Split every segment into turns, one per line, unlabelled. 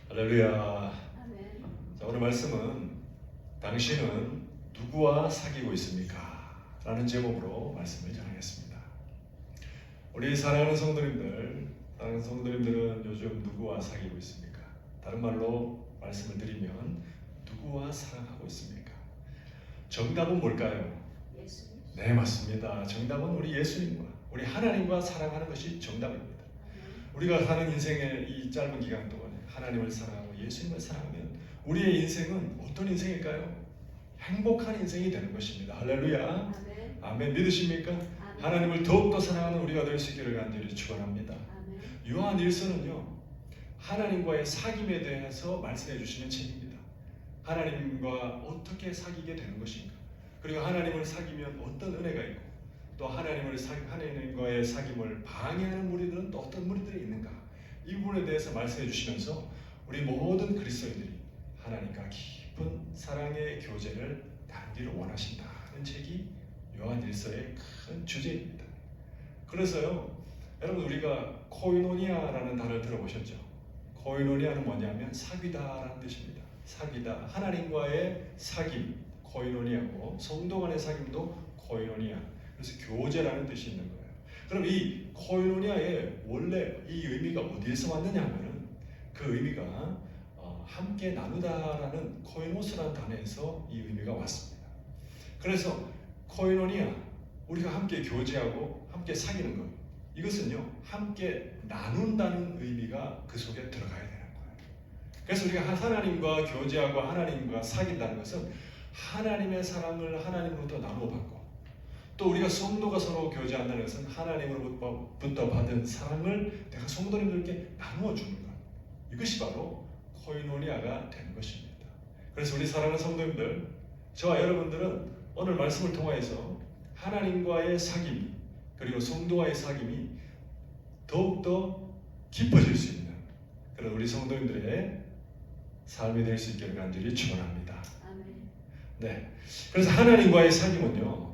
할렐루야.
아멘.
자, 오늘 말씀은 당신은 누구와 사귀고 있습니까? 라는 제목으로 말씀을 전하겠습니다. 우리 사랑하는 성도님들은 요즘 누구와 사귀고 있습니까? 다른 말로 말씀을 드리면 누구와 사랑하고 있습니까? 정답은 뭘까요?
예수님.
네, 맞습니다. 정답은 우리 예수님과 우리 하나님과 사랑하는 것이 정답입니다. 우리가 사는 인생의 이 짧은 기간 동안에 하나님을 사랑하고 예수님을 사랑하면 우리의 인생은 어떤 인생일까요? 행복한 인생이 되는 것입니다. 할렐루야.
아멘.
아멘. 믿으십니까?
아멘.
하나님을 더욱더 사랑하는 우리가 될 수 있기를 간절히 축원합니다.
아멘.
요한 1서는요 하나님과의 사귐에 대해서 말씀해 주시는 책입니다. 하나님과 어떻게 사귀게 되는 것인가, 그리고 하나님을 사귀면 어떤 은혜가 있고, 또 하나님과의 사귐을 방해하는 무리들은 또 어떤 무리들이 있는가, 이 부분에 대해서 말씀해 주시면서 우리 모든 그리스도인들이 하나님과 깊은 사랑의 교제를 단디로 원하신다는 책이 요한 1서의 큰 주제입니다. 그래서요 여러분, 우리가 코이노니아라는 단어를 들어보셨죠? 코이노니아는 뭐냐면 사귀다라는 뜻입니다. 사귀다, 하나님과의 사귐, 코이노니아고, 성도 간의 사귐도 코이노니아, 그래서 교제라는 뜻이 있는 거예요. 그럼 이 코이노니아의 원래 이 의미가 어디에서 왔느냐 하면은 그 의미가 함께 나누다라는 코이노스라는 단어에서 이 의미가 왔습니다. 그래서 코이노니아, 우리가 함께 교제하고 함께 사귀는 것, 이것은요 함께 나눈다는 의미가 그 속에 들어가야 되는 거예요. 그래서 우리가 하나님과 교제하고 하나님과 사귄다는 것은 하나님의 사랑을 하나님으로부터 나누어 받고, 또 우리가 성도가 서로 교제한다는 것은 하나님으로부터 받은 사랑을 내가 성도님들께 나누어 주는 것, 이것이 바로 코이노니아가 되는 것입니다. 그래서 우리 사랑하는 성도님들, 저와 여러분들은 오늘 말씀을 통하여서 하나님과의 사귐이, 그리고 성도와의 사귐이 더욱더 깊어질 수 있는 그런 우리 성도님들의 삶이 될 수 있기를 간절히 축원합니다.
아멘.
네, 그래서 하나님과의 사귐은요,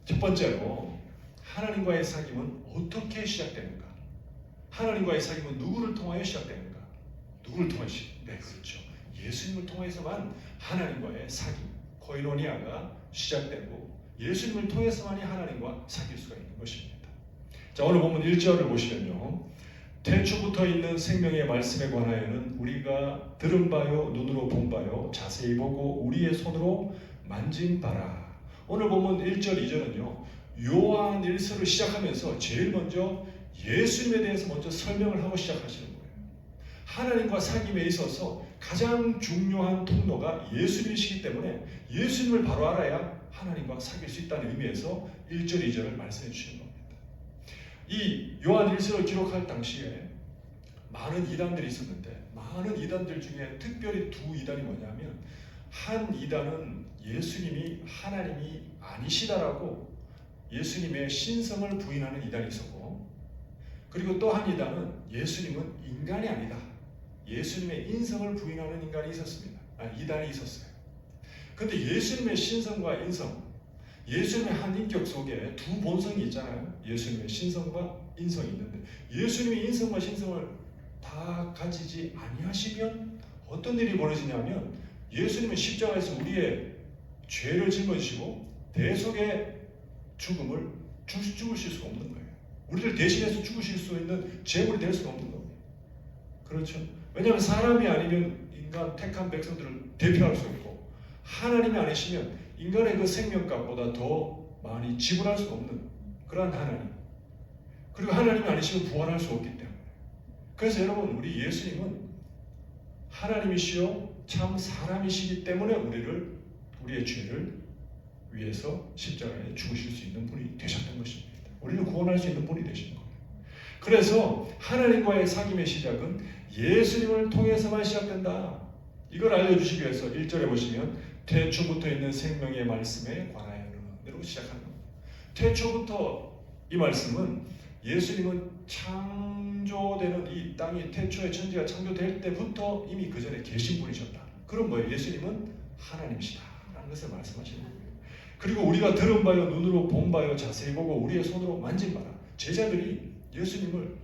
첫 번째로 하나님과의 사귐은 어떻게 시작되는가? 하나님과의 사귐은 누구를 통하여 시작되는가? 누구를 통해서? 네, 그렇죠. 예수님을 통해서만 하나님과의 사귐, 코이노니아가 시작되고, 예수님을 통해서만이 하나님과 사귈 수가 있는 것입니다. 자, 오늘 본문 1절을 보시면요, 태초부터 있는 생명의 말씀에 관하여는 우리가 들은 바요, 눈으로 본 바요, 자세히 보고 우리의 손으로 만진 바라. 오늘 본문 1절, 2절은요 요한 1서를 시작하면서 제일 먼저 예수님에 대해서 먼저 설명을 하고 시작하시는 거예요. 하나님과 사귐에 있어서 가장 중요한 통로가 예수님이시기 때문에 예수님을 바로 알아야 하나님과 사귈 수 있다는 의미에서 1절, 2절을 말씀해 주시는 겁니다. 이 요한 1서를 기록할 당시에 많은 이단들이 있었는데, 많은 이단들 중에 특별히 두 이단이 뭐냐면, 한 이단은 예수님이 하나님이 아니시다라고 예수님의 신성을 부인하는 이단이 있었고, 그리고 또 한 이단은 예수님은 인간이 아니다, 예수님의 인성을 부인하는 이단이 있었어요. 그런데 예수님의 신성과 인성, 예수님의 한 인격 속에 두 본성이 있잖아요. 예수님의 신성과 인성이 있는데, 예수님의 인성과 신성을 다 가지지 아니하시면 어떤 일이 벌어지냐면, 예수님은 십자가에서 우리의 죄를 짊어지시고 대속의 죽음을 죽으실 수가 없는 거예요. 우리를 대신해서 죽으실 수 있는 제물이 될 수가 없는 겁니다. 그렇죠? 왜냐하면 사람이 아니면 인간 택한 백성들을 대표할 수 없고, 하나님이 아니시면 인간의 그 생명값보다 더 많이 지불할 수 없는 그러한 하나님, 그리고 하나님이 아니시면 부활할 수 없기 때문에. 그래서 여러분, 우리 예수님은 하나님이시요 참 사람이시기 때문에 우리의 죄를 위해서 십자가에 죽으실 수 있는 분이 되셨던 것입니다. 우리를 구원할 수 있는 분이 되신 거예요. 그래서 하나님과의 사귐의 시작은 예수님을 통해서만 시작된다, 이걸 알려주시기 위해서 1절에 보시면 태초부터 있는 생명의 말씀에 관하여는 시작하는 겁니다. 태초부터, 이 말씀은 예수님은 창조되는 이 땅이, 태초에 천지가 창조될 때부터 이미 그 전에 계신 분이셨다. 그럼 뭐예요? 예수님은 하나님이시다 라는 것을 말씀하시는 거예요. 그리고 우리가 들은 바요, 눈으로 본 바요, 자세히 보고 우리의 손으로 만진 바라. 제자들이 예수님을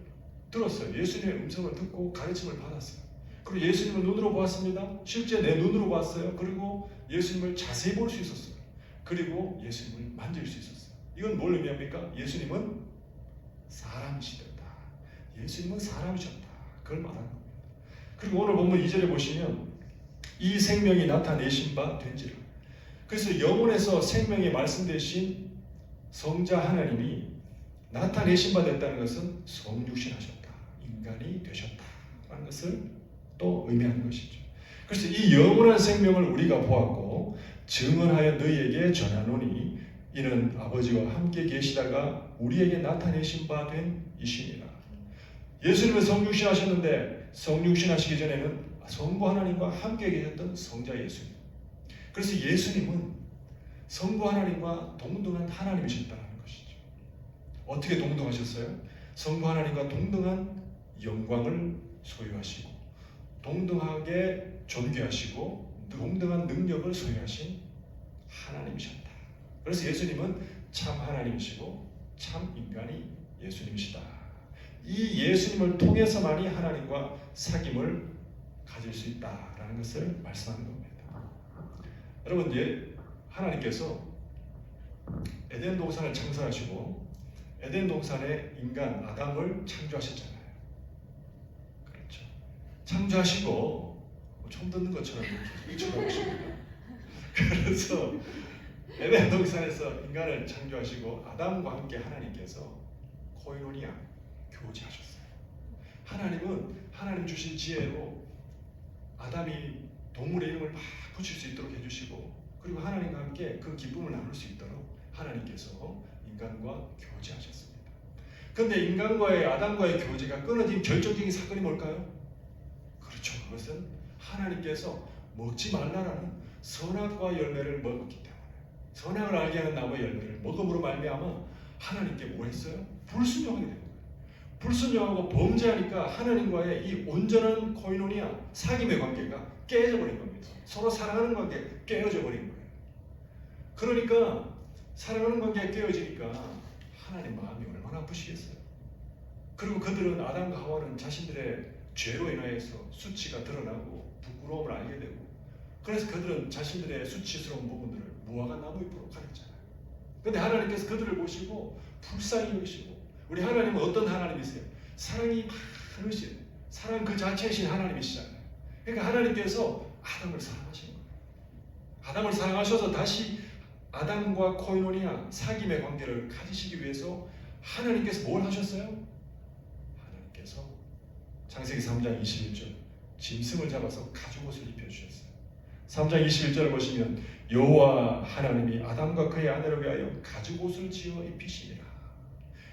들었어요. 예수님의 음성을 듣고 가르침을 받았어요. 그리고 예수님을 눈으로 보았습니다. 실제 내 눈으로 봤어요. 그리고 예수님을 자세히 볼 수 있었어요. 그리고 예수님을 만질 수 있었어요. 이건 뭘 의미합니까? 예수님은 사람이시다. 예수님은 사람이셨다. 그걸 말하는 겁니다. 그리고 오늘 본문 2절에 보시면 이 생명이 나타내신 바 된지라. 그래서 영혼에서 생명의 말씀 되신 성자 하나님이 나타내신 바 됐다는 것은 성육신하셨다. 인간이 되셨다라는 것을 또 의미하는 것이죠. 그래서 이 영원한 생명을 우리가 보았고 증언하여 너희에게 전하노니 이는 아버지와 함께 계시다가 우리에게 나타내신 바 된 이시니라. 예수님은 성육신하셨는데 성육신하시기 전에는 성부 하나님과 함께 계셨던 성자 예수님. 그래서 예수님은 성부 하나님과 동등한 하나님이셨다는 것이죠. 어떻게 동등하셨어요? 성부 하나님과 동등한 영광을 소유하시고 동등하게 존귀하시고 동등한 능력을 소유하신 하나님이셨다. 그래서 예수님은 참 하나님이시고 참 인간이 예수님이시다. 이 예수님을 통해서만이 하나님과 사귐을 가질 수 있다라는 것을 말씀하는 겁니다. 여러분, 하나님께서 에덴 동산을 창설하시고 에덴 동산에 인간 아담을 창조하셨잖아요. 그렇죠. 창조하시고 처음 듣는 것처럼 이렇게 쳐다보십니다. 그래서 에덴 동산에서 인간을 창조하시고 아담과 함께 하나님께서 코이노니아 교제하셨어요. 하나님은 하나님 주신 지혜로 아담이 동물의 이름을 막 붙일 수 있도록 해주시고 그리고 하나님과 함께 그 기쁨을 나눌 수 있도록 하나님께서 인간과 교제하셨습니다. 그런데 인간과의 아담과의 교제가 끊어진 결정적인 사건이 뭘까요? 그렇죠. 그것은 하나님께서 먹지 말라라는 선악과 열매를 먹었기 때문에 선악을 알게 하는 나무의 열매를 먹음으로 말미암아 하나님께 뭐 했어요? 불순종하게 됩니다. 불순종하고 범죄하니까 하나님과의 이 온전한 코이노니아 사귐의 관계가 깨져버린 겁니다. 서로 사랑하는 관계 깨어져 버린 거예요. 그러니까 사랑하는 관계가 깨어지니까 하나님 마음이 얼마나 아프시겠어요. 그리고 그들은 아담과 하와는 자신들의 죄로 인하여서 수치가 드러나고 부끄러움을 알게 되고 그래서 그들은 자신들의 수치스러운 부분들을 무화과 나무 잎으로 가렸잖아요. 그런데 하나님께서 그들을 보시고 불쌍히 여기시고 우리 하나님은 어떤 하나님이세요? 사랑이 많으신 사랑 그 자체이신 하나님이시잖아요. 그러니까 하나님께서 아담을 사랑하신 거예요. 아담을 사랑하셔서 다시 아담과 코이노니아 사귐의 관계를 가지시기 위해서 하나님께서 뭘 하셨어요? 하나님께서 창세기 3장 21절 짐승을 잡아서 가죽옷을 입혀주셨어요. 3장 21절을 보시면 여호와 하나님이 아담과 그의 아내를 위하여 가죽옷을 지어 입히시니라.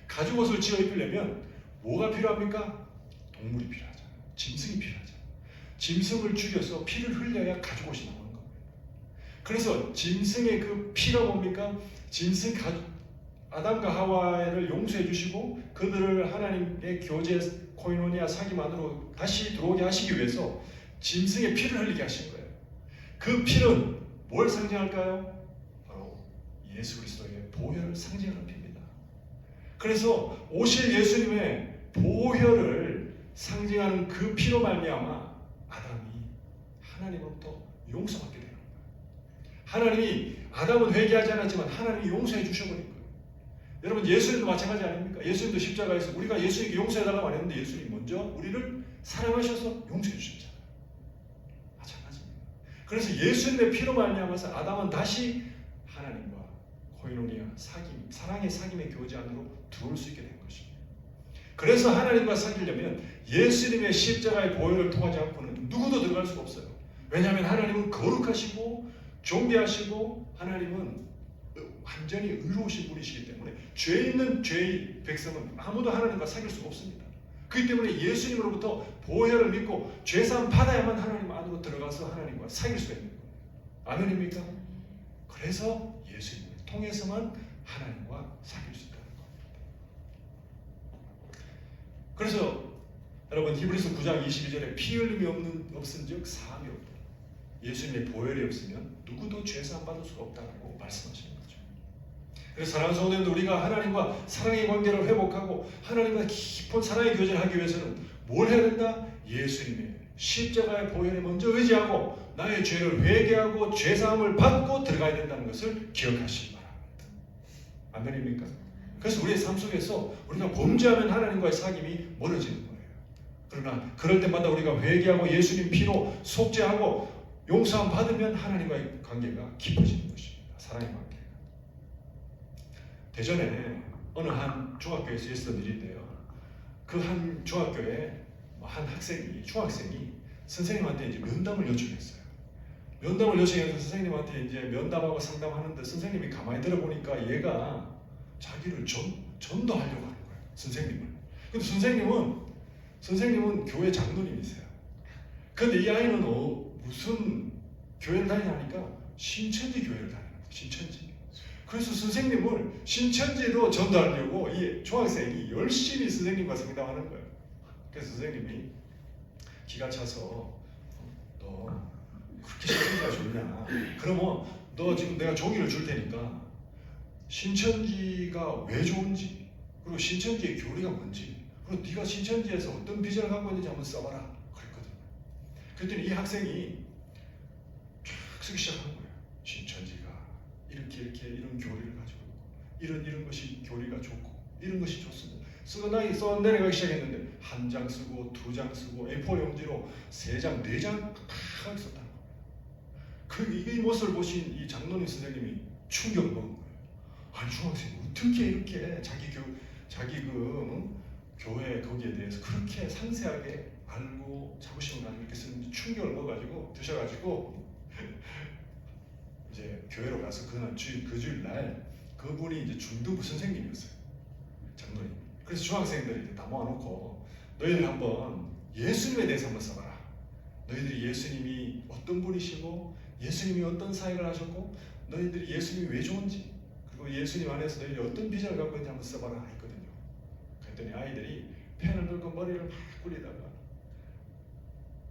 가죽옷을 지어 입히려면 뭐가 필요합니까? 동물이 필요하잖아요. 짐승이 필요하잖아요. 짐승을 죽여서 피를 흘려야 가죽옷이 나오는 겁니다. 그래서 짐승의 그 피가 뭡니까? 아담과 하와를 용서해 주시고 그들을 하나님의 교제 코이노니아 사귐 안으로 다시 들어오게 하시기 위해서 짐승의 피를 흘리게 하신 거예요. 그 피는 뭘 상징할까요? 바로 예수 그리스도의 보혈을 상징하는 피입니다. 그래서 오실 예수님의 보혈을 상징하는 그 피로 말미암아 아담이 하나님으로부터 용서받게 되는 거예요. 하나님이 아담은 회개하지 않았지만 하나님이 용서해 주셔버린 거예요. 여러분 예수님도 마찬가지 아닙니까? 예수님도 십자가에서 우리가 예수님께 용서해달라고 안 했는데 예수님이 먼저 우리를 사랑하셔서 용서해 주셨잖아요. 마찬가지입니다. 그래서 예수님의 피로 말미암아서 아담은 다시 하나님과 코이노니아 사귐, 사랑의 사귐의 교제 안으로 들어올 수 있게 된 것입니다. 그래서 하나님과 사귀려면 예수님의 십자가의 보혈을 통하지 않고는 누구도 들어갈 수가 없어요. 왜냐하면 하나님은 거룩하시고 존귀하시고 하나님은 완전히 의로우신 분이시기 때문에 죄 있는 죄의 백성은 아무도 하나님과 사귈 수가 없습니다. 그렇기 때문에 예수님으로부터 보혈을 믿고 죄사함 받아야만 하나님 안으로 들어가서 하나님과 사귈 수가 있는 거예요. 아멘입니까? 그래서 예수님을 통해서만 하나님과 사귈 수 있다는 겁니다. 그래서 여러분 히브리서 9장 22절에 피 흘림이 없은즉 사함이 없다. 예수님의 보혈이 없으면 누구도 죄사함 받을 수가 없다고 말씀하시는 거죠. 그래서 사랑하는 성도님들 우리가 하나님과 사랑의 관계를 회복하고 하나님과 깊은 사랑의 교제를 하기 위해서는 뭘 해야 된다? 예수님의 십자가의 보혈에 먼저 의지하고 나의 죄를 회개하고 죄사함을 받고 들어가야 된다는 것을 기억하시기 바랍니다. 아멘입니까? 그래서 우리의 삶 속에서 우리가 범죄하면 하나님과의 사귐이 멀어지는 거예요. 그러나 그럴 때마다 우리가 회개하고 예수님 피로 속죄하고 용서함 받으면 하나님과의 관계가 깊어지는 것입니다. 사랑의 관계가. 대전에 어느 한 중학교에서 있었던 일인데요. 그 한 중학교에 한 학생이, 중학생이 선생님한테 이제 면담을 요청했어요. 면담을 요청해서 선생님한테 이제 면담하고 상담하는데 선생님이 가만히 들어보니까 얘가 자기를 전도하려고 하는 거예요. 선생님을. 근데 선생님은 교회 장로님이세요. 근데 이 아이는 무슨 교회를 다니냐니까 신천지 교회를 다니는 거예요. 신천지. 그래서 선생님을 신천지로 전도하려고 이 중학생이 열심히 선생님과 상담하는 거예요. 그래서 선생님이 기가 차서 너 그렇게 신천지가 좋냐? 그러면 너 지금 내가 종이를 줄 테니까 신천지가 왜 좋은지, 그리고 신천지의 교리가 뭔지, 그리고 네가 신천지에서 어떤 비전을 갖고 있는지 한번 써봐라 그랬거든요. 그랬더니 이 학생이 쫙 쓰기 시작한 거예요. 신천지가 이렇게 이런 교리를 가지고 있고 이런 것이 교리가 좋고 이런 것이 좋습니다. 써 내려가기 시작했는데 한 장 쓰고 두 장 쓰고 A4 용지로 3장 4장 막 썼다는 거예요. 이 모습을 보신 이 장로님 선생님이 충격을 먹은 거예요. 아니 중학생이 어떻게 이렇게 자기 교회 거기에 대해서 그렇게 상세하게 알고 자부심을 가지고 이렇게 쓰는지 충격을 먹어가지고 드셔가지고 이제 교회로 가서 그 주일날 그분이 이제 중등부 선생님이었어요. 장로님. 그래서 중학생들이 다 모아놓고 너희들 한번 예수님에 대해서 한번 써봐라. 너희들이 예수님이 어떤 분이시고 예수님이 어떤 사역을 하셨고 너희들이 예수님이 왜 좋은지 그리고 예수님 안에서 너희들이 어떤 비전을 갖고 있는지 한번 써봐라 했거든요. 그랬더니 아이들이 펜을 들고 머리를 막 굴리다가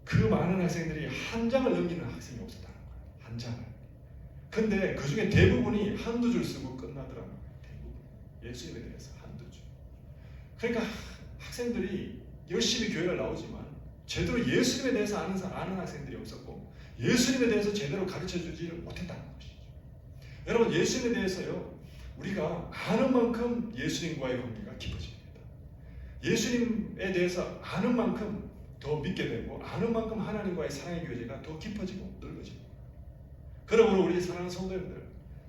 그 많은 학생들이 한 장을 넘기는 학생이 없었다는 거예요. 한 장을. 근데 그 중에 대부분이 한두 줄 쓰고 끝나더라고요. 대부분. 예수님에 대해서 한두 줄. 그러니까 학생들이 열심히 교회를 나오지만 제대로 예수님에 대해서 아는 학생들이 없었고 예수님에 대해서 제대로 가르쳐주지를 못했다는 것이죠. 여러분 예수님에 대해서요. 우리가 아는 만큼 예수님과의 관계가 깊어집니다. 예수님에 대해서 아는 만큼 더 믿게 되고 아는 만큼 하나님과의 사랑의 교제가 더 깊어지고 넓어집니다. 그러므로 우리 사랑하는 성도님들,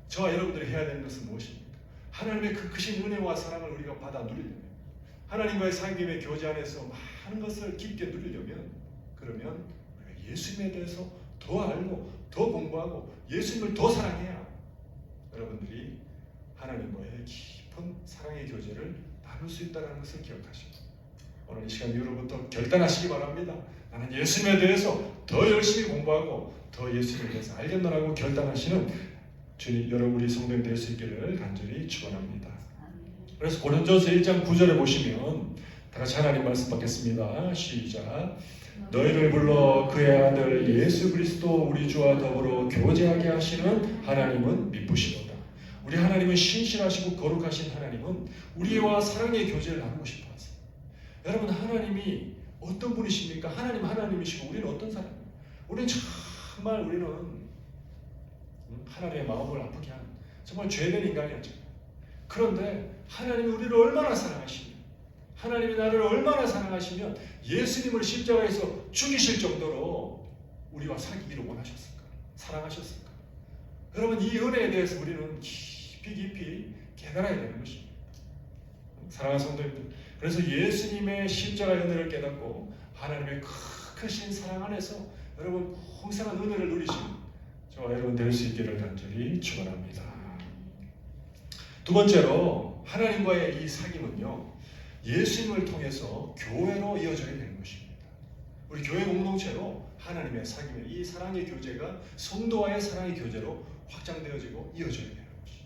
저와 여러분들이 해야 되는 것은 무엇입니까? 하나님의 그 크신 은혜와 사랑을 우리가 받아 누리려면 하나님과의 사귐의 교제 안에서 많은 것을 깊게 누리려면 그러면 우리가 예수님에 대해서 더 알고 더 공부하고 예수님을 더 사랑해야 여러분들이 하나님과의 깊은 사랑의 교제를 나눌 수 있다는 것을 기억하시고 오늘 이 시간 이후로부터 결단하시기 바랍니다. 나는 예수님에 대해서 더 열심히 공부하고 더 예수님에 대해서 알겠노라고 결단하시는 주님 여러분 우리 성도님 될 수 있기를 간절히 축원합니다. 그래서 고린도전서 1장 9절에 보시면 다 같이 하나님 말씀 받겠습니다. 시작. 너희를 불러 그의 아들 예수 그리스도 우리 주와 더불어 교제하게 하시는 하나님은 미쁘시도다. 우리 하나님은 신실하시고 거룩하신 하나님은 우리와 사랑의 교제를 나누고 싶어 하세요. 여러분 하나님이 어떤 분이십니까? 하나님이시고 우리는 어떤 사람이에요? 우리는 정말 하나님의 마음을 아프게 하는 정말 죄된 인간이었죠. 그런데 하나님이 우리를 얼마나 사랑하시며 하나님이 나를 얼마나 사랑하시면 예수님을 십자가에서 죽이실 정도로 우리와 사귀기를 원하셨을까? 사랑하셨을까? 여러분 이 은혜에 대해서 우리는 깊이 깨달아야 되는 것입니다. 사랑하는 성도님들, 그래서 예수님의 십자가의 은혜를 깨닫고 하나님의 크신 사랑 안에서 여러분 풍성한 은혜를 누리신 저와 여러분 될 수 있기를 간절히 축원합니다. 두 번째로 하나님과의 이 사귐은요 예수님을 통해서 교회로 이어져야 되는 것입니다. 우리 교회 공동체로 하나님의 사귐의 이 사랑의 교제가 성도와의 사랑의 교제로 확장되어지고 이어져야 되는 것이죠.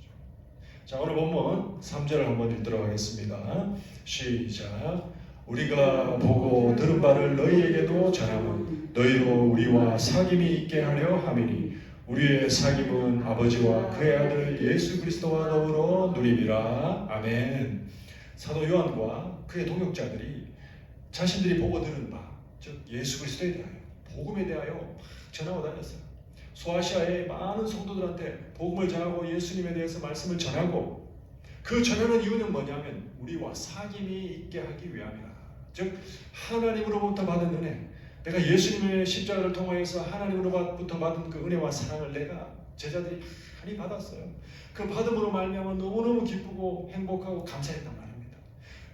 자 오늘 본문 3절을 한번 읽도록 하겠습니다. 시작. 우리가 보고 들은 바를 너희에게도 전하면 너희로 우리와 사귐이 있게 하려 함이니 우리의 사귐은 아버지와 그의 아들 예수 그리스도와 더불어 누림이라. 아멘. 사도 요한과 그의 동역자들이 자신들이 보고 들은 바 즉 예수 그리스도에 대하여, 복음에 대하여 막 전하고 다녔어요. 소아시아의 많은 성도들한테 복음을 전하고 예수님에 대해서 말씀을 전하고, 그 전하는 이유는 뭐냐면 우리와 사귐이 있게 하기 위함이라. 즉 하나님으로부터 받은 은혜, 내가 예수님의 십자가를 통하여서 하나님으로부터 받은 그 은혜와 사랑을 내가 제자들이 많이 받았어요. 그 받음으로 말미암아 너무너무 기쁘고 행복하고 감사했단 말입니다.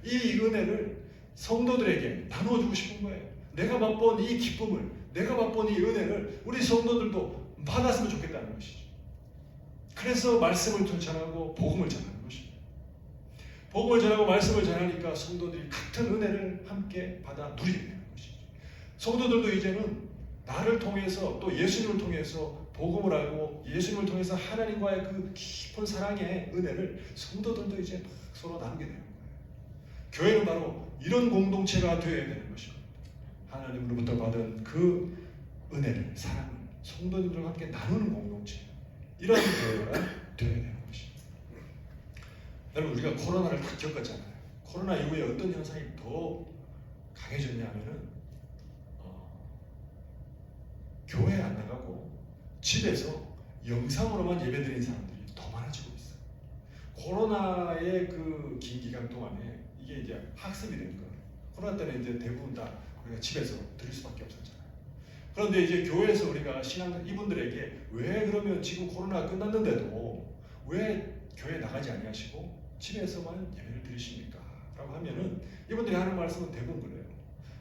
이 은혜를 성도들에게 나누어주고 싶은 거예요. 내가 맛본 이 기쁨을, 내가 맛본 이 은혜를 우리 성도들도 받았으면 좋겠다는 것이죠. 그래서 말씀을 전하고 복음을 전하는 것입니다. 복음을 전하고 말씀을 전하니까 성도들이 같은 은혜를 함께 받아 누리게 되는 것이죠. 성도들도 이제는 나를 통해서 또 예수님을 통해서 복음을 알고 예수님을 통해서 하나님과의 그 깊은 사랑의 은혜를 성도들도 이제 막 서로 나누게 되는 거예요. 교회는 바로 이런 공동체가 되어야 되는 것입니다. 하나님으로부터 받은 그 은혜를, 사랑을 성도님들과 함께 나누는 공동체, 이런 교회가 되어야 되는 것입니다. 여러분, 우리가 코로나를 다 겪었잖아요. 코로나 이후에 어떤 현상이 더 강해졌냐면은 교회 안 나가고 집에서 영상으로만 예배드리는 사람들이 더 많아지고 있어요. 코로나의 그 긴 기간 동안에 이게 이제 학습이 된 거예요. 코로나 때는 이제 대부분 다 우리가 집에서 드릴 수밖에 없었잖아요. 그런데 이제 교회에서 우리가 신앙 이분들에게 왜 그러면 지금 코로나가 끝났는데도 왜 교회 나가지 아니하시고 집에서만 예배를 드리십니까? 라고 하면은 이분들이 하는 말씀은 대부분 그래요.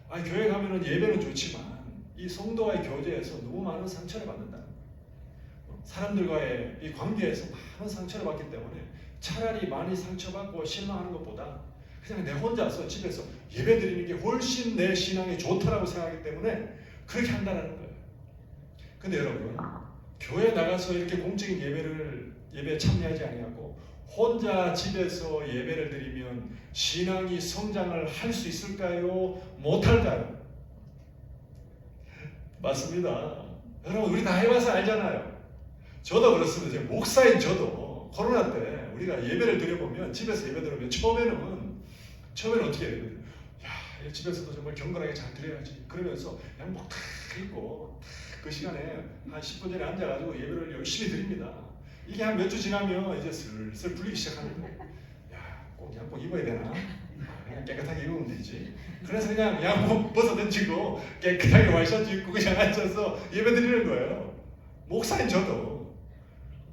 아니, 교회 가면은 예배는 좋지만 이 성도와의 교제에서 너무 많은 상처를 받는다는 거예요. 사람들과의 이 관계에서 많은 상처를 받기 때문에 차라리 많이 상처받고 실망하는 것보다 그냥 내 혼자서 집에서 예배 드리는 게 훨씬 내 신앙에 좋다라고 생각하기 때문에 그렇게 한다는 거예요. 근데 여러분, 교회 나가서 이렇게 공적인 예배에 참여하지 아니하고 혼자 집에서 예배를 드리면 신앙이 성장을 할 수 있을까요? 못할까요? 맞습니다. 여러분, 우리 다 해봐서 알잖아요. 저도 그렇습니다. 제가 목사인 저도 코로나 때 우리가 예배를 드려보면, 집에서 예배 드리면 처음에는 어떻게 해요? 야, 집에서도 정말 경건하게 잘 드려야지. 그러면서 양복 탁 입고 그 시간에 한 10분 전에 앉아가지고 예배를 열심히 드립니다. 이게 한 몇 주 지나면 이제 슬슬 풀리기 시작합니다. 야, 꼭 양복 입어야 되나? 그냥 깨끗하게 입으면 되지. 그래서 그냥 양복 벗어 던지고 깨끗하게 와이셔츠 입고 그냥 앉아서 예배 드리는 거예요. 목사인 저도.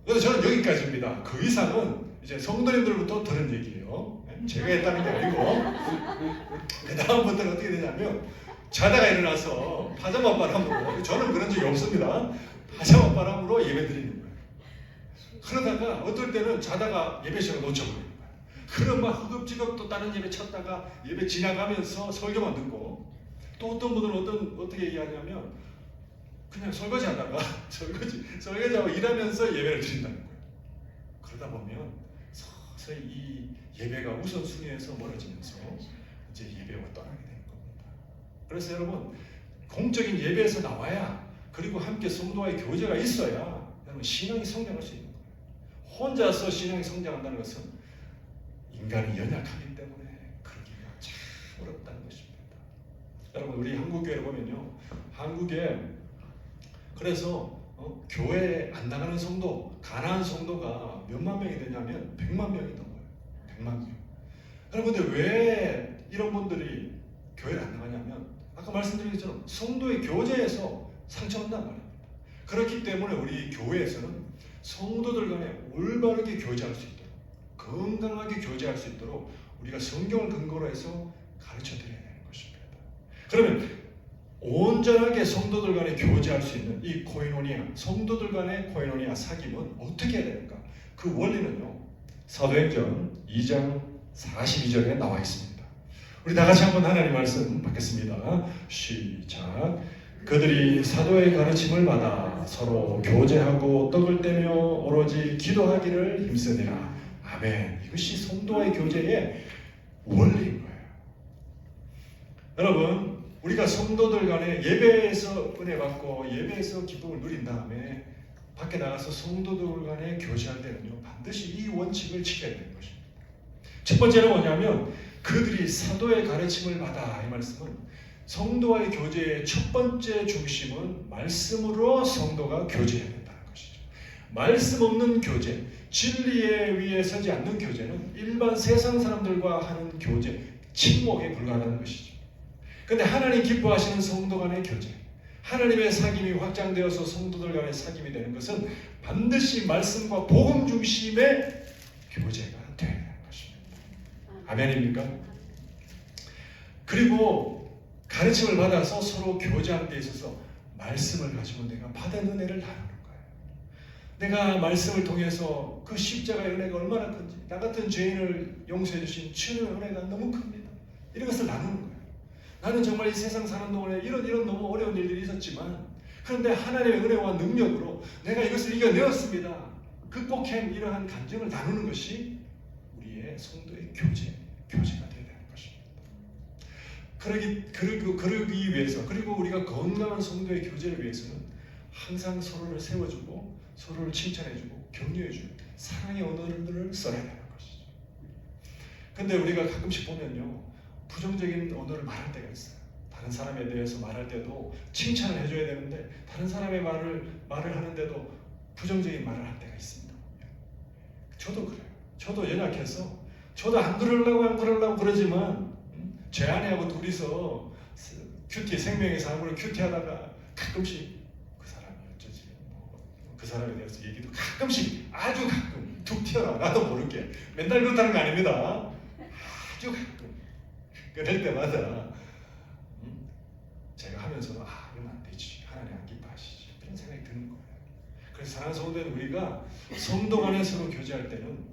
그래서 저는 여기까지입니다. 그 이상은 이제 성도님들부터 들은 얘기예요. 제가 했다는 게 아니고. 그 다음부터는 어떻게 되냐면 자다가 일어나서 파자마 바람으로, 저는 그런 적이 없습니다. 파자마 바람으로 예배 드리는 거예요. 그러다가 어떨 때는 자다가 예배 시간을 놓쳐버려요. 그럼 막 허겁지겁 또 다른 예배 찾다가 예배 지나가면서 설교만 듣고, 또 어떤 분들은 어떻게 얘기하냐면 그냥 설거지하다가 설거지하고 일하면서 예배를 드린다는 거예요. 그러다 보면 서서히 이 예배가 우선순위에서 멀어지면서 이제 예배와 떠나게 되는 겁니다. 그래서 여러분, 공적인 예배에서 나와야, 그리고 함께 성도와의 교제가 있어야 여러분 신앙이 성장할 수 있는 거예요. 혼자서 신앙이 성장한다는 것은 인간이 연약하기 때문에 그러기가 참 어렵다는 것입니다. 여러분, 우리 한국교회를 보면요, 한국에 그래서 교회에 안 나가는 성도, 가난한 성도가 몇만 명이 되냐면 100만 명이 넘어요. 100만 명. 여러분, 근데 왜 이런 분들이 교회를 안 나가냐면 아까 말씀드린 것처럼 성도의 교제에서 상처받는단 말입니다. 그렇기 때문에 우리 교회에서는 성도들 간에 올바르게 교제할 수 있도록, 건강하게 교제할 수 있도록 우리가 성경을 근거로 해서 가르쳐 드려야 되는 것입니다. 그러면 온전하게 성도들 간에 교제할 수 있는 이 코이노니아, 성도들 간의 코이노니아 사귐은 어떻게 해야 되는가? 그 원리는요, 사도행전 2장 42절에 나와 있습니다. 우리 다 같이 한번 하나님 말씀 받겠습니다. 시작. 그들이 사도의 가르침을 받아 서로 교제하고 떡을 떼며 오로지 기도하기를 힘쓰니라. 아멘. 이것이 성도와의 교제의 원리인 거예요. 여러분, 우리가 성도들 간에 예배에서 은혜 받고 예배에서 기쁨을 누린 다음에 밖에 나가서 성도들 간에 교제할 때는요, 반드시 이 원칙을 지켜야 되는 것입니다. 첫 번째는 뭐냐면 그들이 사도의 가르침을 받아, 이 말씀은 성도와의 교제의 첫 번째 중심은 말씀으로 성도가 교제해야 된다는 것이죠. 말씀 없는 교제, 진리에 위에 서지 않는 교제는 일반 세상 사람들과 하는 교제, 침묵에 불과하다는 것이죠. 그런데 하나님 기뻐하시는 성도 간의 교제, 하나님의 사귐이 확장되어서 성도들 간의 사귐이 되는 것은 반드시 말씀과 복음 중심의 교제가 되어야 하는 것입니다. 아멘입니까? 그리고 가르침을 받아서 서로 교제하는 데 있어서 말씀을 가지고 내가 받은 은혜를 나누는 거예요. 내가 말씀을 통해서 그 십자가의 은혜가 얼마나 큰지, 나 같은 죄인을 용서해 주신 주의 은혜가 너무 큽니다. 이런 것을 나누는 거예요. 나는 정말 이 세상 사는 동안에 이런 너무 어려운 일들이 있었지만, 그런데 하나님의 은혜와 능력으로 내가 이것을 이겨내었습니다. 극복한 이러한 감정을 나누는 것이 우리의 성도의 교제가 되어야 되는 것입니다. 그러기 위해서, 그리고 우리가 건강한 성도의 교제를 위해서는 항상 서로를 세워주고 서로를 칭찬해주고 격려해주는 사랑의 언어들을 써야 되는 것이죠. 근데 우리가 가끔씩 보면요, 부정적인 언어를 말할 때가 있어요. 다른 사람에 대해서 말할 때도 칭찬을 해줘야 되는데 다른 사람의 말을 하는데도 부정적인 말을 할 때가 있습니다. 저도 그래요. 저도 연약해서 저도 안 그러려고 그러지만 제 아내하고 둘이서 큐티 생명의 삶을 큐티하다가 가끔씩 그 사람이 어쩌지 그 사람에 대해서 얘기도 가끔씩 아주 가끔 툭 튀어나와. 나도 모르게 맨날 그렇다는 거 아닙니다. 아주 가끔 그럴 때마다 제가 하면서도 이러면 안 되지, 하나님 안 기뻐하시지, 이런 생각이 드는 거예요. 그래서 사랑하는 성도는 우리가 성도 간에 서로 교제할 때는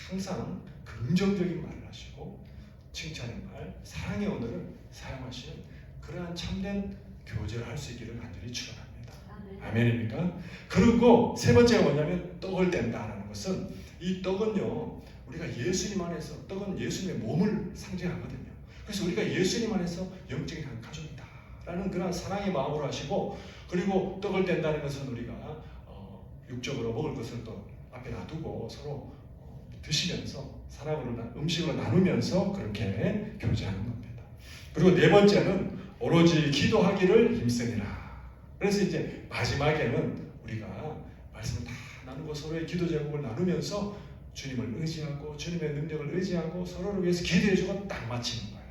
항상 긍정적인 말을 하시고 칭찬의 말, 사랑의 언어를 사용하시는 그러한 참된 교제를 할 수 있기를 간절히 축원합니다. 아멘입니까? 그리고 세 번째가 뭐냐면 떡을 뗀다라는 것은, 이 떡은요, 우리가 예수님 안에서, 떡은 예수님의 몸을 상징하거든요. 그래서 우리가 예수님 안에서 영적인 한 가족이다라는 그런 사랑의 마음으로 하시고, 그리고 떡을 뗀다는 것은 우리가 육적으로 먹을 것을 또 앞에 놔두고 서로 드시면서 사랑으로 음식으로 나누면서 그렇게 교제하는 겁니다. 그리고 네 번째는 오로지 기도하기를 힘쓰니라. 그래서 이제 마지막에는 우리가 말씀을 다 나누고 서로의 기도 제목을 나누면서 주님을 의지하고 주님의 능력을 의지하고 서로를 위해서 기도해주고 딱 마치는 거예요.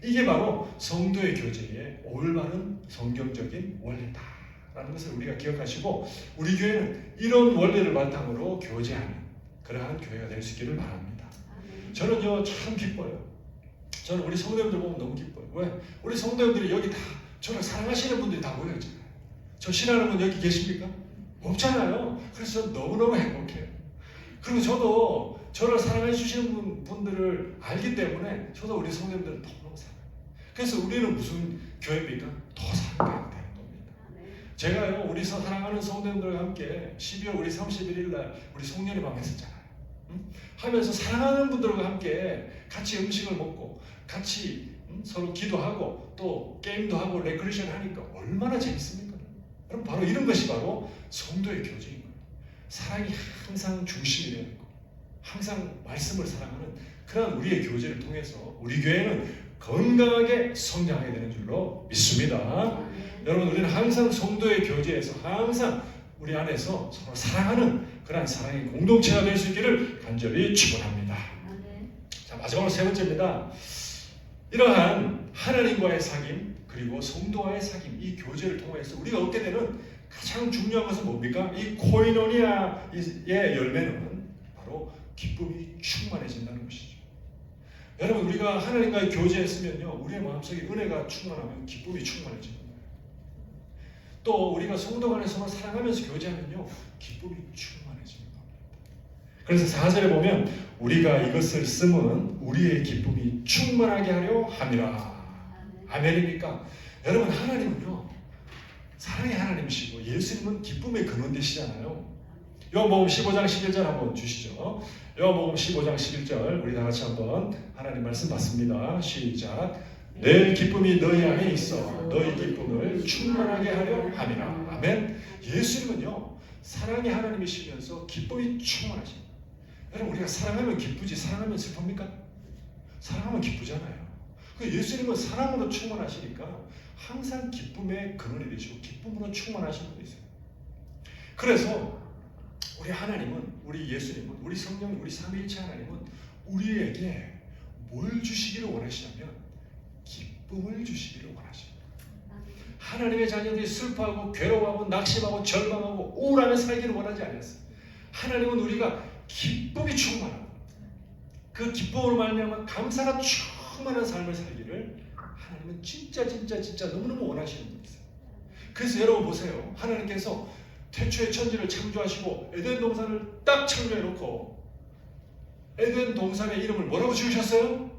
이게 바로 성도의 교제의 올바른 성경적인 원리다라는 것을 우리가 기억하시고, 우리 교회는 이런 원리를 바탕으로 교제하는 그러한 교회가 될 수 있기를 바랍니다. 저는요 참 기뻐요. 저는 우리 성도님들 보면 너무 기뻐요. 왜? 우리 성도님들이 여기 다 저를 사랑하시는 분들이 다 모여있잖아요. 저 싫어하는 분 여기 계십니까? 없잖아요. 그래서 저는 너무너무 행복해요. 그리고 저도 저를 사랑해 주시는 분들을 알기 때문에 저도 우리 성도님들을 너무너무 사랑해요. 그래서 우리는 무슨 교회입니까? 더 사랑해야 되는 겁니다. 제가요 우리 사랑하는 성도님들과 함께 12월 우리 31일 날 우리 송년회 밤 했었잖아요. 하면서 사랑하는 분들과 함께 같이 음식을 먹고 같이 서로 기도하고 또 게임도 하고 레크레이션 하니까 얼마나 재밌습니까? 여러분, 바로 이런 것이 바로 성도의 교제인 거예요. 사랑이 항상 중심이 되는 거, 항상 말씀을 사랑하는 그런 우리의 교제를 통해서 우리 교회는 건강하게 성장하게 되는 줄로 믿습니다. 여러분, 우리는 항상 성도의 교제에서 항상 우리 안에서 서로 사랑하는 그런 사랑의 공동체가 될 수 있기를 간절히 축원합니다. 자, 마지막으로 세 번째입니다. 이러한 하나님과의 사귐 그리고 성도와의 사귐, 이 교제를 통해서 우리가 얻게 되는 가장 중요한 것은 뭡니까? 이 코이노니아의 열매는 바로 기쁨이 충만해진다는 것이죠. 여러분, 우리가 하나님과의 교제했으면요, 우리의 마음속에 은혜가 충만하면 기쁨이 충만해지는 거예요. 또 우리가 성도 간에 서로 사랑하면서 교제하면요, 기쁨이 충만해지는 겁니다. 그래서 4절에 보면 우리가 이것을 쓰면 우리의 기쁨이 충만하게 하려 함이라. 아멘입니까? 여러분, 하나님은요 사랑의 하나님이시고 예수님은 기쁨의 근원 되시잖아요. 요한복음 15장 11절 한번 주시죠. 요한복음 15장 11절 우리 다 같이 한번 하나님 말씀 받습니다. 시작. 내 기쁨이 너희 안에 있어 너희 기쁨을 충만하게 하려 함이라. 아멘. 예수님은요 사랑의 하나님이시면서 기쁨이 충만하십니다. 여러분, 우리가 사랑하면 기쁘지 사랑하면 슬픕니까? 사랑하면 기쁘잖아요. 그 예수님은 사랑으로 충만하시니까 항상 기쁨의 근원이 되시고 기쁨으로 충만하신 분이 있어요. 그래서 우리 하나님은, 우리 예수님은, 우리 성령, 우리 삼위일체 하나님은 우리에게 뭘 주시기를 원하시냐면 기쁨을 주시기를 원하십니다. 하나님의 자녀들이 슬퍼하고 괴로워하고 낙심하고 절망하고 우울하며 살기를 원하지 않았어요. 하나님은 우리가 기쁨이 충만하고 그 기쁨으로 말미암아 감사가 충만한 삶을 살기를 하나님은 진짜 너무너무 원하시는 분이세요. 그래서 여러분 보세요. 하나님께서 태초에 천지를 창조하시고 에덴 동산을 딱 창조해 놓고 에덴 동산의 이름을 뭐라고 지으셨어요?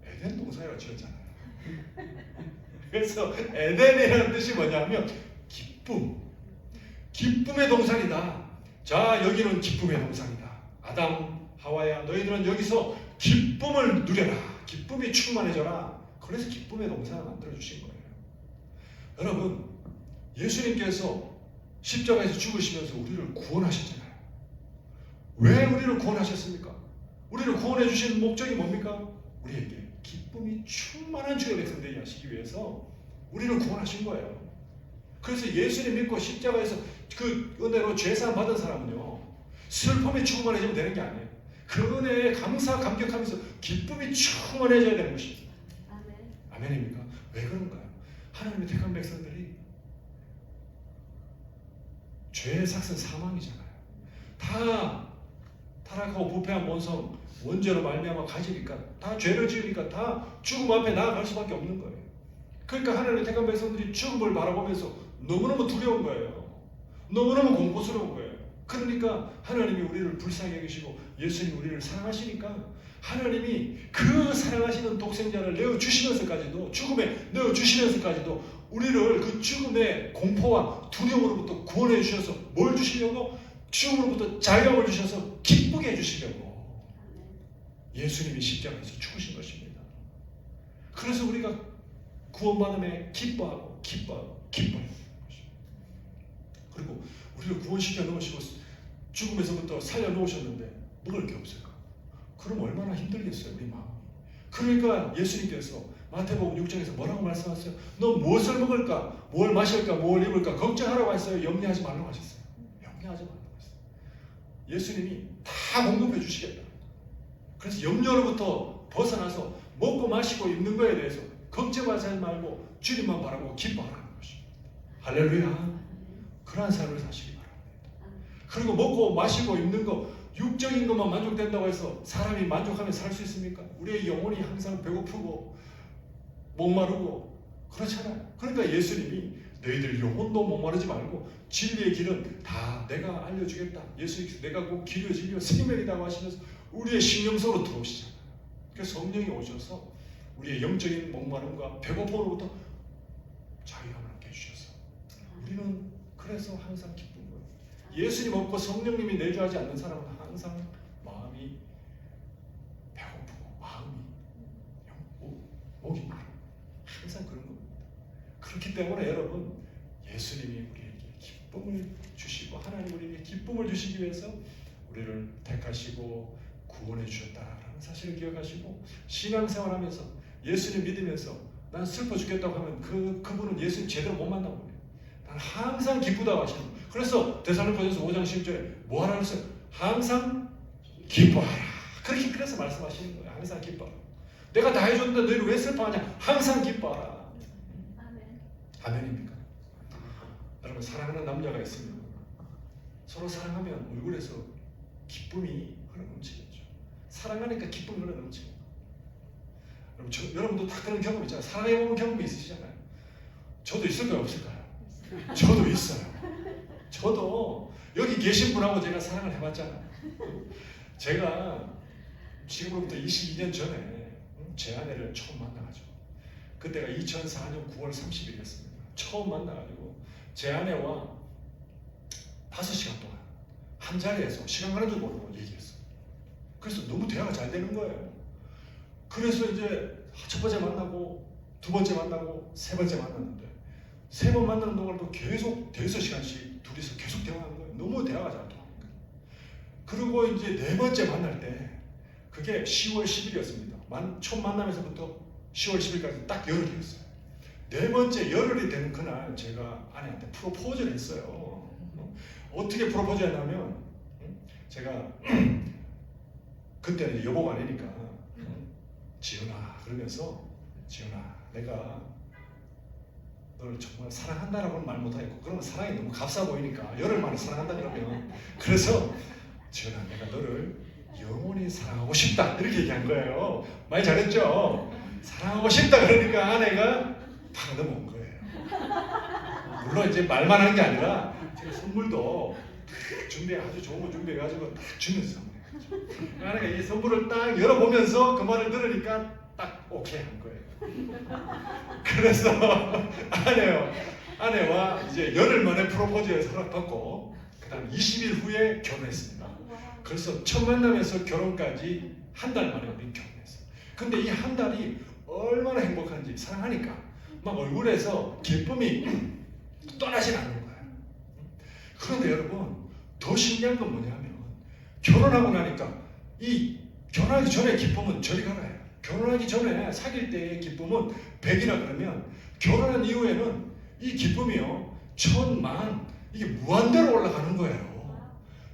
에덴 동산이라고 지었잖아요. 그래서 에덴이라는 뜻이 뭐냐면 기쁨, 기쁨의 동산이다. 자, 여기는 기쁨의 동산이다. 아담, 하와야, 너희들은 여기서 기쁨을 누려라. 기쁨이 충만해져라. 그래서 기쁨의 동산을 만들어주신 거예요. 여러분, 예수님께서 십자가에서 죽으시면서 우리를 구원하셨잖아요. 왜 우리를 구원하셨습니까? 우리를 구원해 주신 목적이 뭡니까? 우리에게 기쁨이 충만한 주의 백성 되게 하시기 위해서 우리를 구원하신 거예요. 그래서 예수님 믿고 십자가에서 그 은혜로 죄사함 받은 사람은요, 슬픔이 충만해지면 되는 게 아니에요. 그 은혜에 감사 감격하면서 기쁨이 충만해져야 되는 것입니다. 아멘. 아멘입니까? 왜 그런가요? 하나님의 택한 백성들이 죄의 삭은 사망이잖아요. 다 타락하고 부패한 본성, 원죄로 말미암아 가지니까, 다 죄를 지으니까 다 죽음 앞에 나아갈 수밖에 없는 거예요. 그러니까 하나님의 택한 백성들이 죽음을 바라보면서 너무너무 두려운 거예요. 너무너무 공포스러운 거예요. 그러니까 하나님이 우리를 불쌍히 여기시고 예수님이 우리를 사랑하시니까 하나님이 그 사랑하시는 독생자를 내어주시면서까지도, 죽음에 내어주시면서까지도 우리를 그 죽음의 공포와 두려움으로부터 구원해 주셔서 뭘 주시려고? 죽음으로부터 자유함을 주셔서 기쁘게 해주시려고 예수님이 십자가에서 죽으신 것입니다. 그래서 우리가 구원받음에 기뻐하는 것입니다. 그리고 우리를 구원시켜 놓으시고 죽음에서부터 살려놓으셨는데 먹을 게 없을까? 그럼 얼마나 힘들겠어요, 우리 마음이. 그러니까 예수님께서 마태복음 6장에서 뭐라고 말씀하셨어요? 너 무엇을 먹을까? 뭘 마실까? 뭘 입을까? 걱정하라고 했어요? 염려하지 말라고 하셨어요? 염려하지 말라고 했어요. 예수님이 다 공급해 주시겠다. 그래서 염려로부터 벗어나서 먹고 마시고 입는 거에 대해서 걱정하지 말고 주님만 바라고 기뻐하라는 것입니다. 할렐루야. 그러한 삶을 사시기 바랍니다. 그리고 먹고 마시고 입는 거, 육적인 것만 만족된다고 해서 사람이 만족하며 살 수 있습니까? 우리의 영혼이 항상 배고프고 목마르고 그렇잖아요. 그러니까 예수님이 너희들 영혼도 목마르지 말고 진리의 길은 다 내가 알려주겠다. 예수님께서 내가 곧 길이요 진리요 생명이라고 하시면서 우리의 심령 속으로 들어오시잖아요. 그래서 성령이 오셔서 우리의 영적인 목마름과 배고픔으로부터 자유함을 얻게 해주셔서 우리는 그래서 항상 기쁜 거예요. 예수님 없고 성령님이 내주하지 않는 사람은 항상 마음이 배고프고 마음이 목이 마르고 항상 그런 겁니다. 그렇기 때문에 여러분, 예수님이 우리에게 기쁨을 주시고 하나님 우리에게 기쁨을 주시기 위해서 우리를 택하시고 구원해 주셨다라는 사실을 기억하시고 신앙생활하면서 예수님 믿으면서 난 슬퍼 죽겠다고 하면 그분은 예수님 제대로 못 만나고 그래요. 난 항상 기쁘다고 하시는 거예요. 그래서 데살로니가전서 5장 10절에 뭐 하라 그랬어요? 항상 기뻐하라. 그래서 말씀하시는 거예요. 항상 기뻐하라. 내가 다 해줬는데 너희를 왜 슬퍼하냐? 항상 기뻐하라. 아멘. 아멘입니까? 여러분, 사랑하는 남자가 있으면 서로 사랑하면 얼굴에서 기쁨이 흘러넘치겠죠. 사랑하니까 기쁨이 흘러넘치고. 여러분도 다 그런 경험 있잖아요. 사랑해보는 경험이 있으시잖아요. 저도 있을까요? 없을까요? 저도 있어요. 저도 여기 계신 분하고 제가 사랑을 해봤잖아요. 제가 지금부터 22년 전에 제 아내를 처음 만나가지고, 그때가 2004년 9월 30일이었습니다. 처음 만나가지고 제 아내와 5시간 동안 한 자리에서 시간 가는 줄 모르고 얘기했어요. 그래서 너무 대화가 잘 되는 거예요. 그래서 이제 첫 번째 만나고 두 번째 만나고 세 번째 만났는데, 세 번 만나는 동안도 계속 5시간씩 둘이서 계속 대화하는 거예요. 너무 대화가 잘 통하니까. 그리고 이제 네 번째 만날 때 그게 10월 10일이었습니다. 첫 만남에서부터 10월 10일까지 딱 열흘이었어요. 네 번째 열흘이 되는 그날 제가 아내한테 프로포즈를 했어요. 어떻게 프로포즈 했냐면 제가 그때는 여보가 아니니까 지은아 그러면서 지은아 내가 너를 정말 사랑한다라고는 말 못하겠고 그러면 사랑이 너무 값싸 보이니까 열흘 만에 사랑한다 그러면 그래서 지은아 내가 너를 영원히 사랑하고 싶다 이렇게 얘기한 거예요. 많이 잘했죠? 사랑하고 싶다 그러니까 아내가 팍 넘어온 거예요. 물론 이제 말만 한 게 아니라 제가 선물도 아주 좋은 거 준비해가지고 딱 주면서 아내가 이 선물을 딱 열어보면서 그 말을 들으니까 딱 오케이 한 거예요. 그래서 아내와 이제 열흘 만에 프로포즈에서 허락받고 그 다음 20일 후에 결혼했습니다. 그래서 첫 만남에서 결혼까지 한 달 만에 우리 결혼했어요. 근데 이 한 달이 얼마나 행복한지 사랑하니까 막 얼굴에서 기쁨이 떠나질 않는 거예요. 그런데 여러분 더 신기한 건 뭐냐면 결혼하고 나니까 이 결혼하기 전에 기쁨은 저리 가라요. 결혼하기 전에 사귈 때의 기쁨은 100이라 그러면 결혼한 이후에는 이 기쁨이요 1000만 이게 무한대로 올라가는 거예요.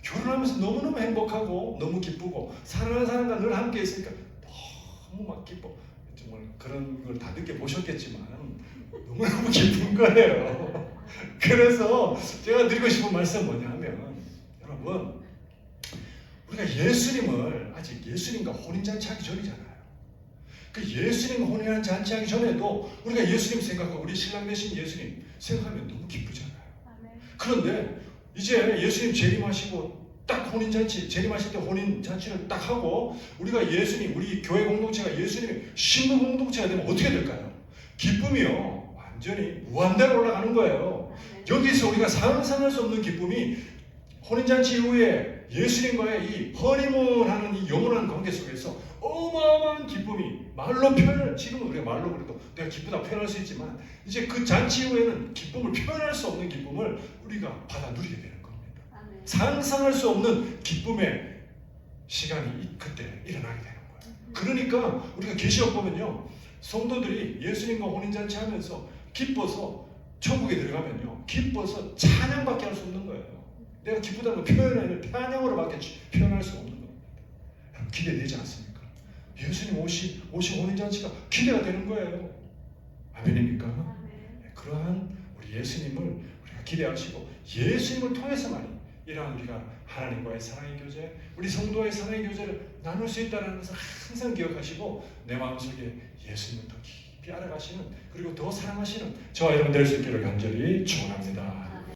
결혼하면서 너무너무 행복하고 너무 기쁘고 사랑하는 사람과 늘 함께 있으니까 너무 막 기뻐. 정말 그런 걸 다 느껴보셨겠지만 너무너무 기쁜 거예요. 그래서 제가 드리고 싶은 말씀은 뭐냐면 여러분 우리가 예수님을 아직 예수님과 혼인잔치하기 전이잖아요. 그 예수님 혼인잔치 하기 전에도 우리가 예수님 생각하고 우리 신랑 되신 예수님 생각하면 너무 기쁘잖아요. 그런데 이제 예수님 재림하시고 딱 혼인잔치 재림하실 때 혼인잔치를 딱 하고 우리가 예수님 우리 교회 공동체가 예수님의 신부 공동체가 되면 어떻게 될까요? 기쁨이요 완전히 무한대로 올라가는 거예요. 여기서 우리가 상상할 수 없는 기쁨이 혼인잔치 이후에 예수님과의 이 허니문하는 이 영원한 관계 속에서 어마어마한 기쁨이 말로 표현을 지금은 우리가 말로 그래도 내가 기쁘다 표현할 수 있지만 이제 그 잔치 이후에는 기쁨을 표현할 수 없는 기쁨을 우리가 받아 누리게 되는 겁니다. 아멘. 상상할 수 없는 기쁨의 시간이 그때 일어나게 되는 거예요. 그러니까 우리가 계시록 보면요 성도들이 예수님과 혼인잔치 하면서 기뻐서 천국에 들어가면요 기뻐서 찬양밖에 할 수 없는 거예요. 내가 기쁘다는 표현을 찬양으로밖에 표현할 수 없는 겁니다. 여러분 기대되지 않습니까? 예수님 오신 혼인잔치가 기대가 되는 거예요. 아멘입니까? 아멘. 그러한 우리 예수님을 우리가 기대하시고 예수님을 통해서만이 이러한 우리가 하나님과의 사랑의 교제, 우리 성도와의 사랑의 교제를 나눌 수 있다는 것을 항상 기억하시고 내 마음속에 예수님을 더 깊이 알아가시는 그리고 더 사랑하시는 저와 여러분 될 수 있기를 간절히 축원합니다.